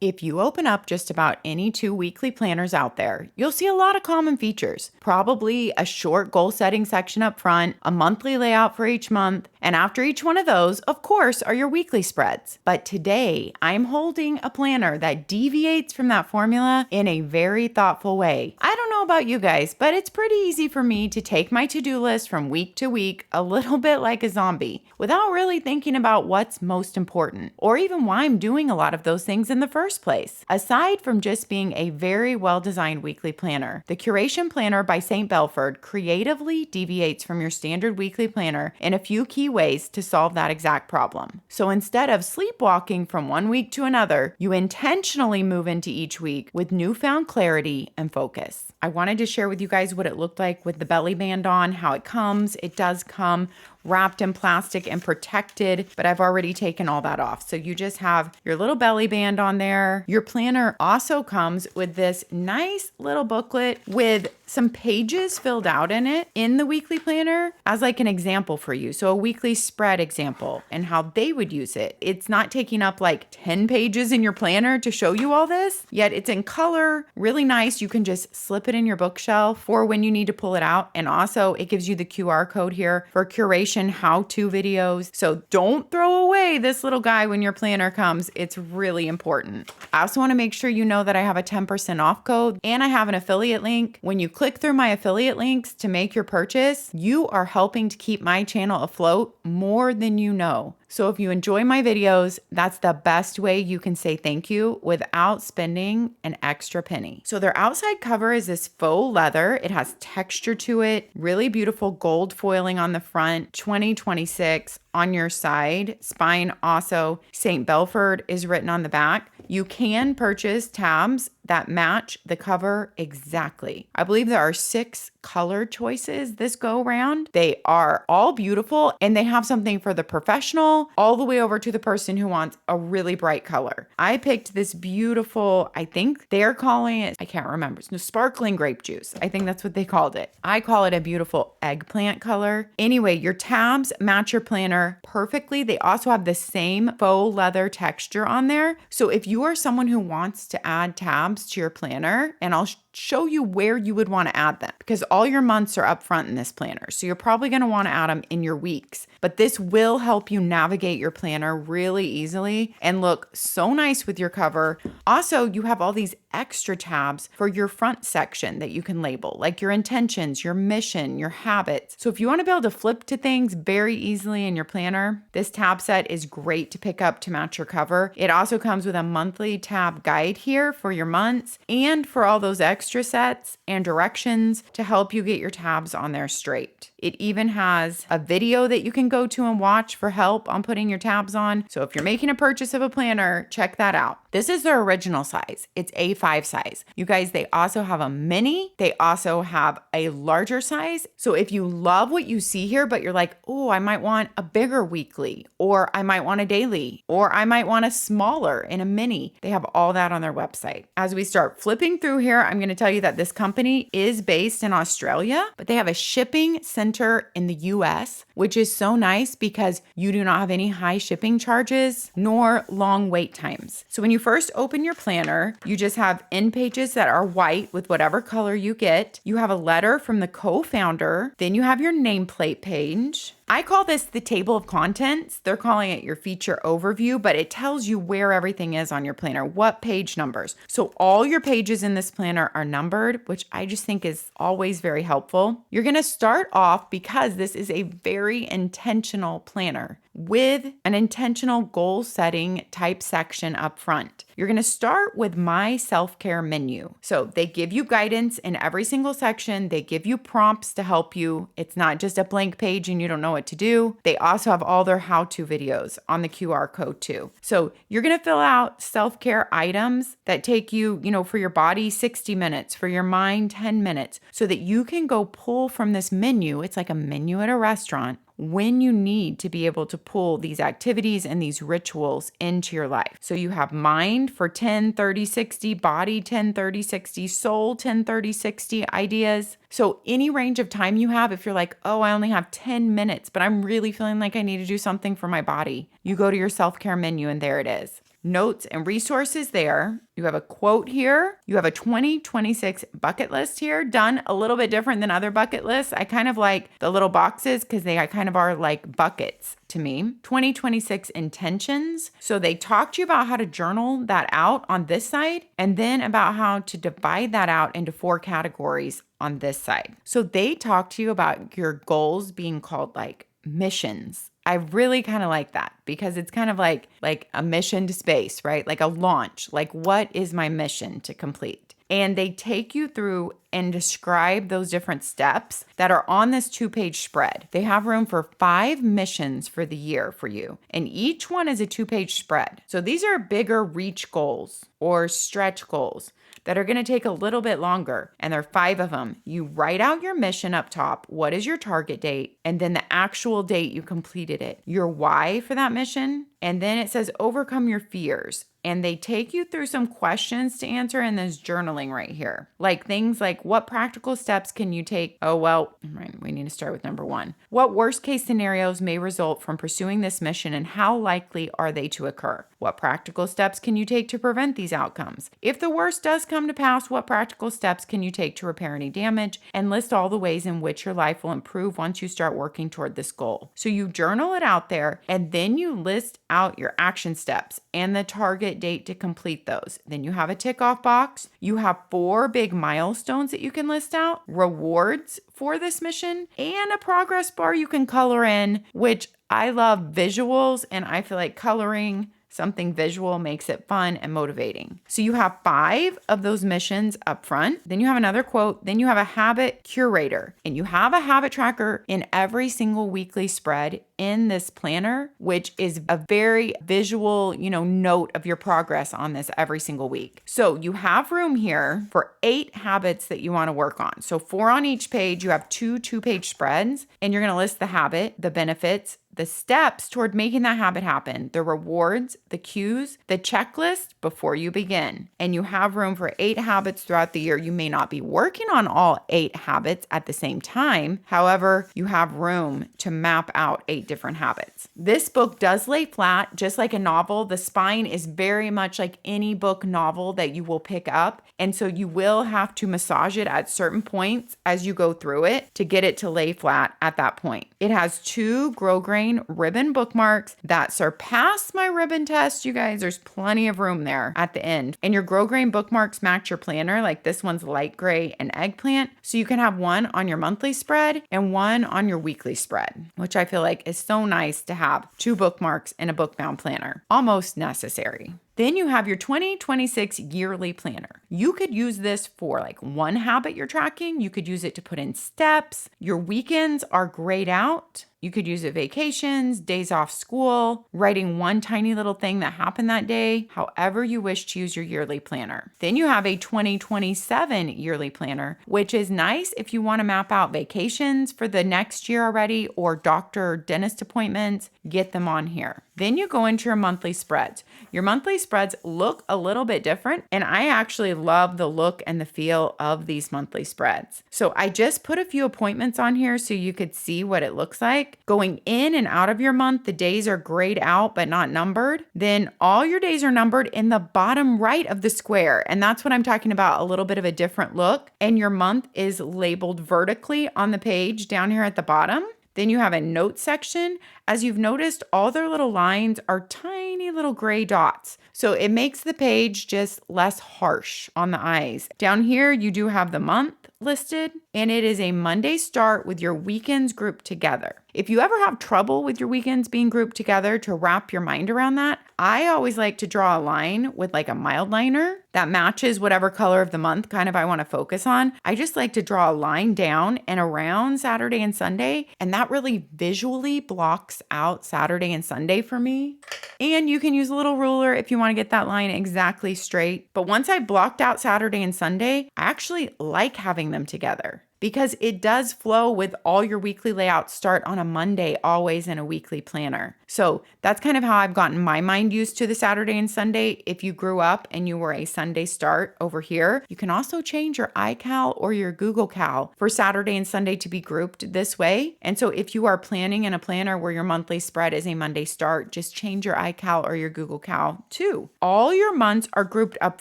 If you open up just about any 2 weekly planners out there, you'll see a lot of common features. Probably a short goal setting section up front, a monthly layout for each month, and after each one of those, of course, are your weekly spreads. But today, I'm holding a planner that deviates from that formula in a very thoughtful way. I don't know about you guys, but it's pretty easy for me to take my to-do list from week to week a little bit like a zombie without really thinking about what's most important or even why I'm doing a lot of those things in the first place. Aside from just being a very well-designed weekly planner, the Curation Planner by St. Belford creatively deviates from your standard weekly planner in a few key ways to solve that exact problem. So instead of sleepwalking from one week to another, you intentionally move into each week with newfound clarity and focus. I wanted to share with you guys what it looked like with the belly band on, how it comes. It does come wrapped in plastic and protected, but I've already taken all that off. So you just have your little belly band on there. Your planner also comes with this nice little booklet with some pages filled out in it in the weekly planner as like an example for you. So a weekly spread example and how they would use it. It's not taking up like 10 pages in your planner to show you all this, yet it's in color, really nice. You can just slip it in your bookshelf for when you need to pull it out. And also it gives you the QR code here for Curation how-to videos. So don't throw away this little guy when your planner comes. It's really important. I also want to make sure you know that I have a 10% off code and I have an affiliate link. When you click through my affiliate links to make your purchase, you are helping to keep my channel afloat more than you know. So if you enjoy my videos, that's the best way you can say thank you without spending an extra penny. So their outside cover is this faux leather. It has texture to it, really beautiful gold foiling on the front, 2026 on your side. Spine also, St. Belford is written on the back. You can purchase tabs that match the cover exactly. I believe there are 6 color choices this go round. They are all beautiful and they have something for the professional all the way over to the person who wants a really bright color. I picked this beautiful, I think they're calling it, I can't remember, it's no sparkling grape juice. I think that's what they called it. I call it a beautiful eggplant color. Anyway, your tabs match your planner perfectly. They also have the same faux leather texture on there. So if you are someone who wants to add tabs to your planner, and I'll show you where you would want to add them because all your months are up front in this planner. So you're probably going to want to add them in your weeks, but this will help you navigate your planner really easily and look so nice with your cover. Also, you have all these extra tabs for your front section that you can label, like your intentions, your mission, your habits. So if you want to be able to flip to things very easily in your planner, this tab set is great to pick up to match your cover. It also comes with a monthly tab guide here for your months and for all those extra sets and directions to help you get your tabs on there straight. It even has a video that you can go to and watch for help on putting your tabs on. So if you're making a purchase of a planner, check that out. This is their original size. It's A5 size. You guys, they also have a mini. They also have a larger size. So if you love what you see here, but you're like, oh, I might want a bigger weekly, or I might want a daily, or I might want a smaller in a mini, they have all that on their website. As we start flipping through here, I'm going to tell you that this company is based in Australia, but they have a shipping center in the US, which is so nice because you do not have any high shipping charges nor long wait times. So when you first open your planner, you just have end pages that are white with whatever color you get. You have a letter from the co-founder. Then you have your nameplate page. I call this the table of contents. They're calling it your feature overview, but it tells you where everything is on your planner, what page numbers. So all your pages in this planner are numbered, which I just think is always very helpful. You're going to start off, because this is a very intentional planner, with an intentional goal setting type section up front. You're going to start with my self-care menu. So they give you guidance in every single section. They give you prompts to help you. It's not just a blank page and you don't know what to do. They also have all their how-to videos on the QR code too. So you're going to fill out self-care items that take you, for your body, 60 minutes, for your mind, 10 minutes, so that you can go pull from this menu. It's like a menu at a restaurant when you need to be able to pull these activities and these rituals into your life. So you have mind for 10, 30, 60, body 10, 30, 60, soul 10, 30, 60 ideas. So any range of time you have, if you're like, oh, I only have 10 minutes, but I'm really feeling like I need to do something for my body, you go to your self-care menu and there it is. notes and resources there. You have a quote here. You have a 2026 bucket list here, done a little bit different than other bucket lists. I kind of like the little boxes because they kind of are like buckets to me. 2026 intentions. So they talk to you about how to journal that out on this side, and then about how to divide that out into 4 categories on this side. So they talk to you about your goals being called like missions. I really kind of like that because it's kind of like a mission to space, right? Like a launch. Like, what is my mission to complete? And they take you through and describe those different steps that are on this 2-page spread. They have room for 5 missions for the year for you. And each one is a 2-page spread. So these are bigger reach goals or stretch goals that are going to take a little bit longer. And there are 5 of them. You write out your mission up top. What is your target date? And then the actual date you completed it. Your why for that mission. And then it says overcome your fears. And they take you through some questions to answer in this journaling right here. Like things like, what practical steps can you take? Oh, well, right, we need to start with number 1. What worst case scenarios may result from pursuing this mission and how likely are they to occur? What practical steps can you take to prevent these outcomes? If the worst does come to pass, what practical steps can you take to repair any damage? And list all the ways in which your life will improve once you start working toward this goal. So you journal it out there, and then you list out your action steps and the target date to complete those. Then you have a tick off box. You have 4 big milestones that you can list out, rewards for this mission, and a progress bar you can color in, which I love visuals, and I feel like coloring something visual makes it fun and motivating. So you have 5 of those missions up front. Then you have another quote. Then you have a habit curator, and you have a habit tracker in every single weekly spread in this planner, which is a very visual, note of your progress on this every single week. So you have room here for 8 habits that you want to work on. So 4 on each page. You have 2 2-page spreads, and you're going to list the habit, the benefits, the steps toward making that habit happen, the rewards, the cues, the checklist before you begin. And you have room for 8 habits throughout the year. You may not be working on all 8 habits at the same time. However, you have room to map out 8 different habits. This book does lay flat, just like a novel. The spine is very much like any book novel that you will pick up. And so you will have to massage it at certain points as you go through it to get it to lay flat at that point. It has 2 grosgrain ribbon bookmarks that surpass my ribbon test. You guys, there's plenty of room there at the end. And your grosgrain bookmarks match your planner. Like this one's light gray and eggplant. So you can have one on your monthly spread and one on your weekly spread, which I feel like is so nice to have 2 bookmarks in a book-bound planner. Almost necessary. Then you have your 2026 yearly planner. You could use this for like one habit you're tracking. You could use it to put in steps. Your weekends are grayed out. You could use it vacations, days off school, writing one tiny little thing that happened that day, however you wish to use your yearly planner. Then you have a 2027 yearly planner, which is nice if you want to map out vacations for the next year already or doctor or dentist appointments, get them on here. Then you go into your monthly spreads. Your monthly spreads look a little bit different, and I actually love the look and the feel of these monthly spreads. So I just put a few appointments on here so you could see what it looks like. Going in and out of your month, the days are grayed out but not numbered. Then all your days are numbered in the bottom right of the square, and that's what I'm talking about, a little bit of a different look. And your month is labeled vertically on the page down here at the bottom. Then you have a note section. As you've noticed, all their little lines are tiny little gray dots. So it makes the page just less harsh on the eyes. Down here, you do have the month listed, and it is a Monday start with your weekends grouped together. If you ever have trouble with your weekends being grouped together to wrap your mind around that, I always like to draw a line with like a mild liner that matches whatever color of the month kind of I want to focus on. I just like to draw a line down and around Saturday and Sunday, and that really visually blocks out Saturday and Sunday for me. And you can use a little ruler if you want to get that line exactly straight. But once I blocked out Saturday and Sunday, I actually like having them together. because it does flow with all your weekly layouts start on a Monday, always in a weekly planner. So that's kind of how I've gotten my mind used to the Saturday and Sunday. If you grew up and you were a Sunday start over here, you can also change your iCal or your Google Cal for Saturday and Sunday to be grouped this way. And so if you are planning in a planner where your monthly spread is a Monday start, just change your iCal or your Google Cal too. All your months are grouped up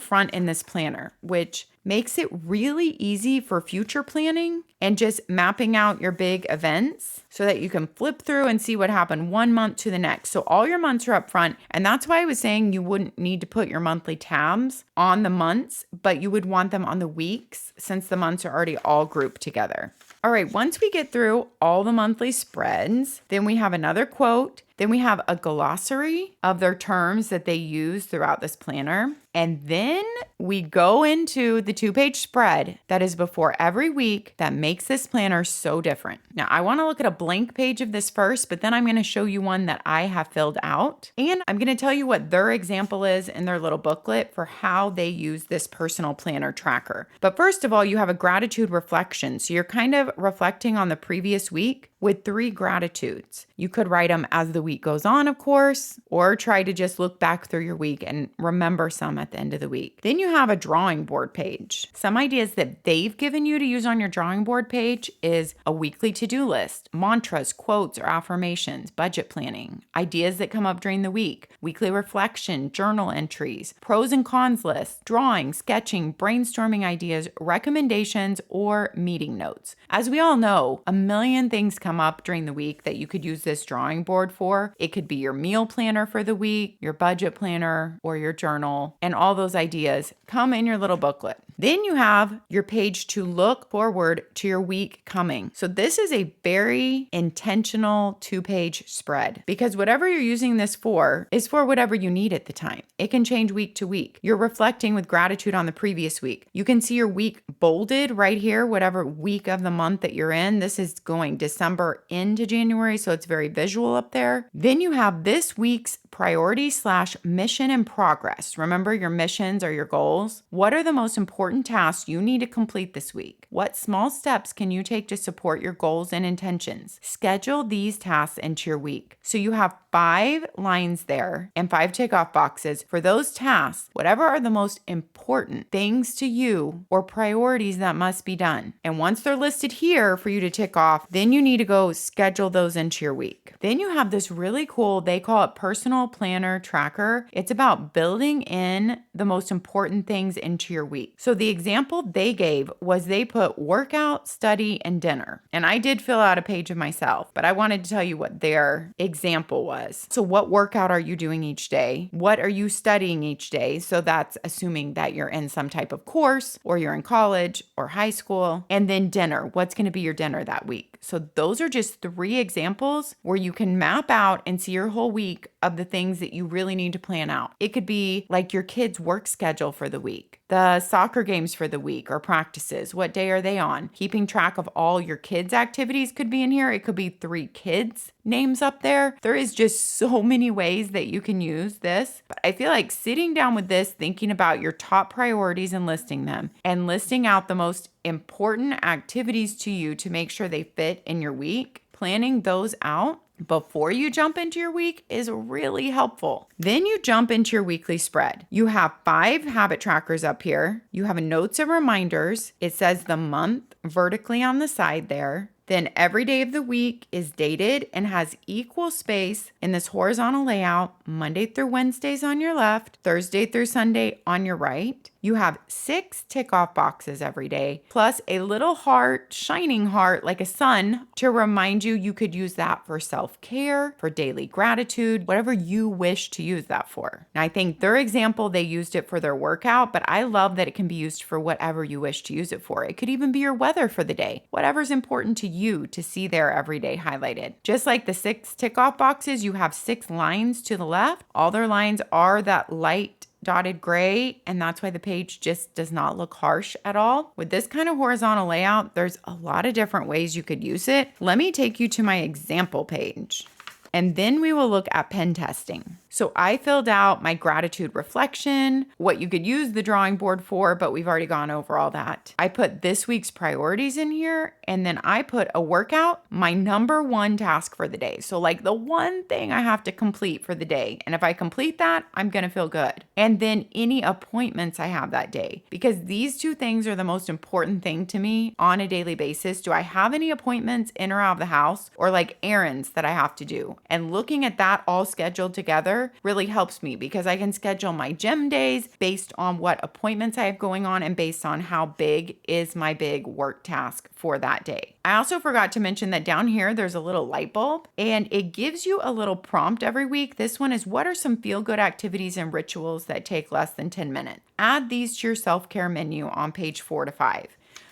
front in this planner, which makes it really easy for future planning and just mapping out your big events so that you can flip through and see what happened one month to the next. So all your months are up front. And that's why I was saying you wouldn't need to put your monthly tabs on the months, but you would want them on the weeks since the months are already all grouped together. All right, once we get through all the monthly spreads, then we have another quote. Then we have a glossary of their terms that they use throughout this planner. And then we go into the 2-page spread that is before every week that makes this planner so different. Now, I want to look at a blank page of this first, but then I'm going to show you one that I have filled out. And I'm going to tell you what their example is in their little booklet for how they use this personal planner tracker. But first of all, you have a gratitude reflection. So you're kind of reflecting on the previous week with 3 gratitudes. You could write them as the week goes on, of course, or try to just look back through your week and remember some at the end of the week. Then you have a drawing board page. Some ideas that they've given you to use on your drawing board page is a weekly to-do list, mantras, quotes, or affirmations, budget planning, ideas that come up during the week, weekly reflection, journal entries, pros and cons lists, drawing, sketching, brainstorming ideas, recommendations, or meeting notes. As we all know, a million things come up during the week that you could use this drawing board for. It could be your meal planner for the week, your budget planner, or your journal, and all those ideas come in your little booklet. Then you have your page to look forward to your week coming. So this is a very intentional 2-page spread because whatever you're using this for is for whatever you need at the time. It can change week to week. You're reflecting with gratitude on the previous week. You can see your week bolded right here, whatever week of the month that you're in. This is going December into January, so it's very visual up there. Then you have this week's priority/mission and progress. Remember, your missions are your goals. What are the most important tasks you need to complete this week? What small steps can you take to support your goals and intentions? Schedule these tasks into your week. So you have 5 lines there and 5 tick-off boxes for those tasks, whatever are the most important things to you or priorities that must be done. And once they're listed here for you to tick off, then you need to go schedule those into your week. Then you have this really cool, they call it personal planner tracker. It's about building in the most important things into your week. So the example they gave was they put workout, study, and dinner. And I did fill out a page of myself, but I wanted to tell you what their example was. So what workout are you doing each day? What are you studying each day? So that's assuming that you're in some type of course or you're in college or high school. And then dinner. What's going to be your dinner that week? So those are just 3 examples where you can map out and see your whole week of the things that you really need to plan out. It could be like your kids' work schedule for the week, the soccer games for the week or practices. What day are they on? Keeping track of all your kids' activities could be in here. It could be 3 kids' names up there. There is just so many ways that you can use this. But I feel like sitting down with this, thinking about your top priorities and listing them, and listing out the most important activities to you to make sure they fit in your week, planning those out before you jump into your week is really helpful. Then you jump into your weekly spread. You have 5 habit trackers up here. You have a notes and reminders. It says the month vertically on the side there. Then every day of the week is dated and has equal space in this horizontal layout, Monday through Wednesdays on your left, Thursday through Sunday on your right. You have 6 tick-off boxes every day, plus a little heart, shining heart like a sun to remind you you could use that for self-care, for daily gratitude, whatever you wish to use that for. Now, I think their example, they used it for their workout, but I love that it can be used for whatever you wish to use it for. It could even be your weather for the day, whatever's important to you to see there every day highlighted. Just like the 6 tick-off boxes, you have 6 lines to the left. All their lines are that light dotted gray, and that's why the page just does not look harsh at all. With this kind of horizontal layout, there's a lot of different ways you could use it. Let me take you to my example page, and then we will look at pen testing. So I filled out my gratitude reflection, what you could use the drawing board for, but we've already gone over all that. I put this week's priorities in here, and then I put a workout, my number one task for the day. So like the one thing I have to complete for the day. And if I complete that, I'm going to feel good. And then any appointments I have that day, because these two things are the most important thing to me on a daily basis. Do I have any appointments in or out of the house, or like errands that I have to do? And looking at that all scheduled together really helps me, because I can schedule my gym days based on what appointments I have going on and based on how big is my big work task for that day. I also forgot to mention that down here there's a little light bulb, and it gives you a little prompt every week. This one is, what are some feel-good activities and rituals that take less than 10 minutes? Add these to your self-care menu on page 4 to 5.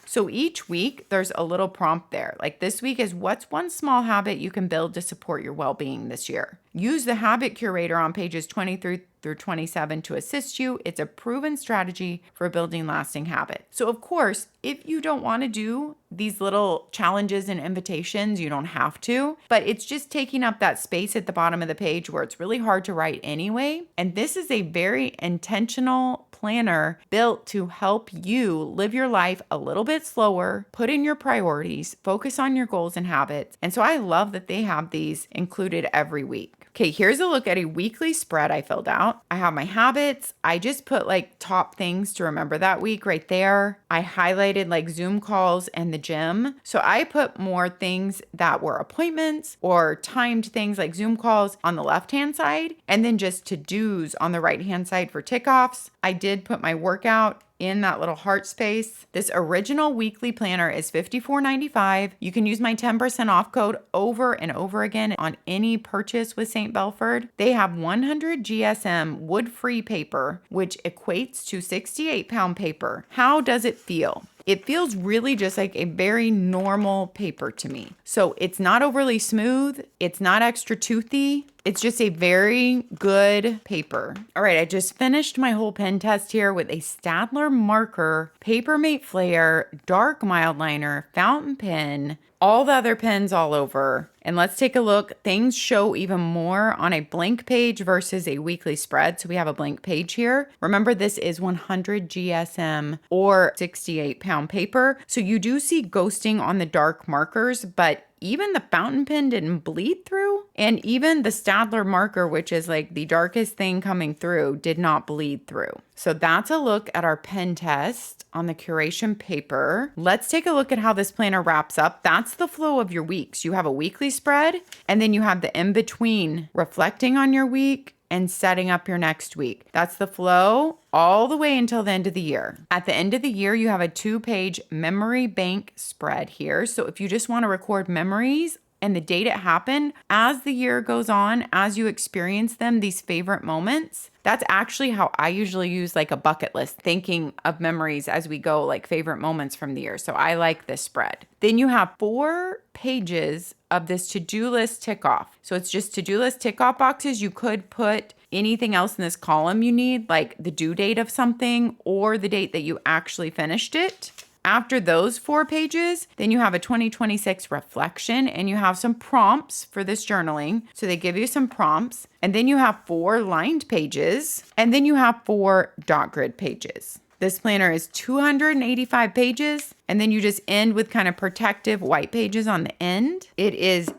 So each week there's a little prompt there. Like this week is, what's one small habit you can build to support your well-being this year? Use the habit curator on pages 23 through 27 to assist you. It's a proven strategy for building lasting habits. So of course, if you don't want to do these little challenges and invitations, you don't have to, but it's just taking up that space at the bottom of the page where it's really hard to write anyway. And this is a very intentional planner built to help you live your life a little bit slower, put in your priorities, focus on your goals and habits. And so I love that they have these included every week. Okay, here's a look at a weekly spread I filled out. I have my habits. I just put like top things to remember that week right there. I highlighted like Zoom calls and the gym. So I put more things that were appointments or timed things like Zoom calls on the left-hand side, and then just to-dos on the right-hand side for tick-offs. I did put my workout in that little heart space. This original weekly planner is $54.95. You can use my 10% off code over and over again on any purchase with St. Belford. They have 100 GSM wood-free paper, which equates to 68-pound paper. How does it feel? It feels really just like a very normal paper to me. So it's not overly smooth. It's not extra toothy. It's just a very good paper. All right, I just finished my whole pen test here with a Staedtler marker, Papermate Flair, dark mild liner, fountain pen, all the other pens all over. And let's take a look. Things show even more on a blank page versus a weekly spread. So we have a blank page here. Remember, this is 100 GSM or 68-pound paper. So you do see ghosting on the dark markers, but even the fountain pen didn't bleed through. And even the Staedtler marker, which is like the darkest thing coming through, did not bleed through. So that's a look at our pen test on the Curation paper. Let's take a look at how this planner wraps up. That's the flow of your weeks. You have a weekly spread, and then you have the in-between, reflecting on your week and setting up your next week. That's the flow all the way until the end of the year. At the end of the year, you have a 2-page memory bank spread here. So if you just want to record memories and the date it happened, as the year goes on, as you experience them, these favorite moments, that's actually how I usually use like a bucket list, thinking of memories as we go, like favorite moments from the year. So I like this spread. Then you have 4 pages of this to-do list tick off. So it's just to-do list tick off boxes. You could put anything else in this column you need, like the due date of something or the date that you actually finished it. After those 4 pages, then you have a 2026 reflection, and you have some prompts for this journaling. So they give you some prompts, and then you have 4 lined pages, and then you have 4 dot grid pages. This planner is 285 pages, and then you just end with kind of protective white pages on the end. It is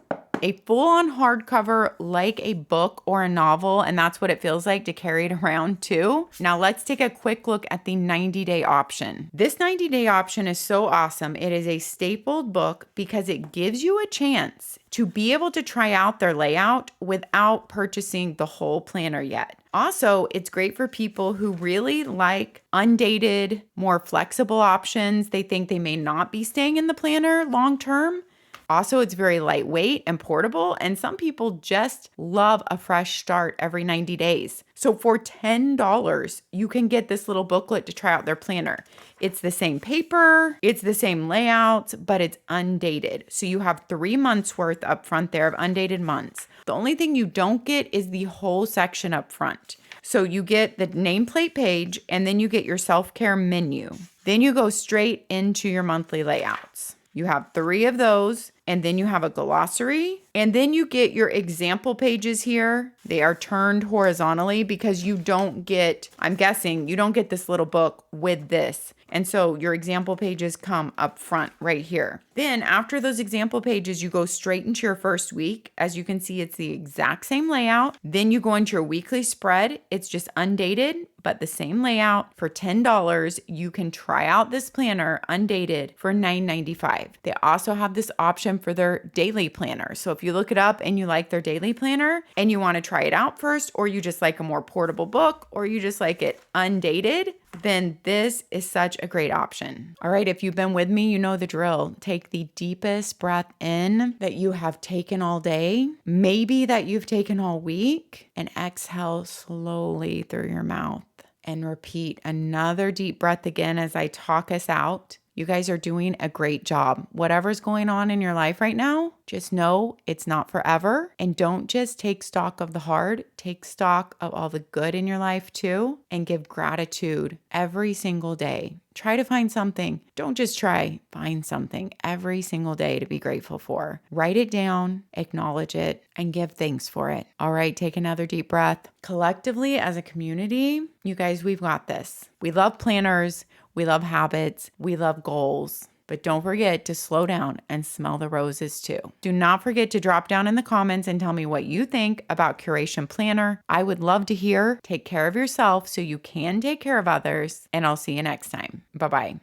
a full-on hardcover like a book or a novel, and that's what it feels like to carry it around too. Now let's take a quick look at the 90-day option. This 90-day option is so awesome. It is a stapled book because it gives you a chance to be able to try out their layout without purchasing the whole planner yet. Also, it's great for people who really like undated, more flexible options. They think they may not be staying in the planner long term. Also, it's very lightweight and portable, and some people just love a fresh start every 90 days. So for $10, you can get this little booklet to try out their planner. It's the same paper, it's the same layout, but it's undated. So you have 3 months worth up front there of undated months. The only thing you don't get is the whole section up front. So you get the nameplate page, and then you get your self-care menu. Then you go straight into your monthly layouts. You have 3 of those, and then you have a glossary, and then you get your example pages here. They are turned horizontally because you don't get, I'm guessing, you don't get this little book with this. And so your example pages come up front right here. Then after those example pages, you go straight into your first week. As you can see, it's the exact same layout. Then you go into your weekly spread. It's just undated, but the same layout. For $10, you can try out this planner undated for $9.95. They also have this option for their daily planner. So if you look it up and you like their daily planner and you want to try it out first, or you just like a more portable book, or you just like it undated, then this is such a great option. All right, if you've been with me, you know the drill. Take the deepest breath in that you have taken all day, maybe that you've taken all week, and exhale slowly through your mouth. And repeat another deep breath again as I talk us out. You guys are doing a great job. Whatever's going on in your life right now, just know it's not forever. And don't just take stock of the hard, take stock of all the good in your life too, and give gratitude every single day. Try to find something. Don't just try, find something every single day to be grateful for. Write it down, acknowledge it, and give thanks for it. All right, take another deep breath. Collectively, as a community, you guys, we've got this. We love planners. We love habits. We love goals. But don't forget to slow down and smell the roses too. Do not forget to drop down in the comments and tell me what you think about Curation Planner. I would love to hear. Take care of yourself so you can take care of others. And I'll see you next time. Bye-bye.